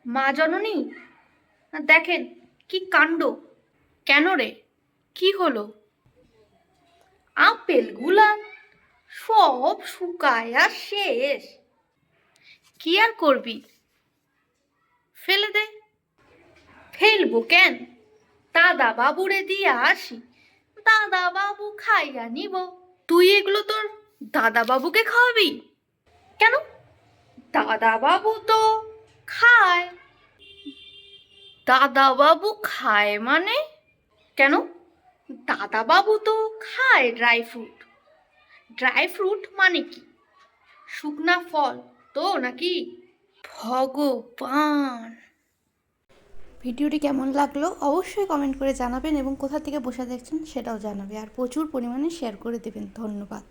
মা জননী, দেখেন কি কাণ্ড! কেন রে, কি হলো? আপেলগুলা সব শুকায়া শেষ। কি আর করবি, ফেলে দে। ফেলবো কেন? দাদা বাবুরে দিয়ে আসি, দাদা বাবু খাইয়া নিব। তুই এগুলো তোর দাদা বাবুকে খাওয়াবি কেন? দাদা বাবু তো খায়। দাদা বাবু খায় মানে? কেন? দাদা বাবু তো খায় ড্রাই ফ্রুট। ড্রাই ফ্রুট মানে কি? শুকনা ফল তো নাকি? ভগবান! ভিডিওটি কেমন লাগলো অবশ্যই কমেন্ট করে জানাবেন এবং কোথা থেকে বসে দেখছেন সেটাও জানাবে, আর প্রচুর পরিমাণে শেয়ার করে দেবেন। ধন্যবাদ।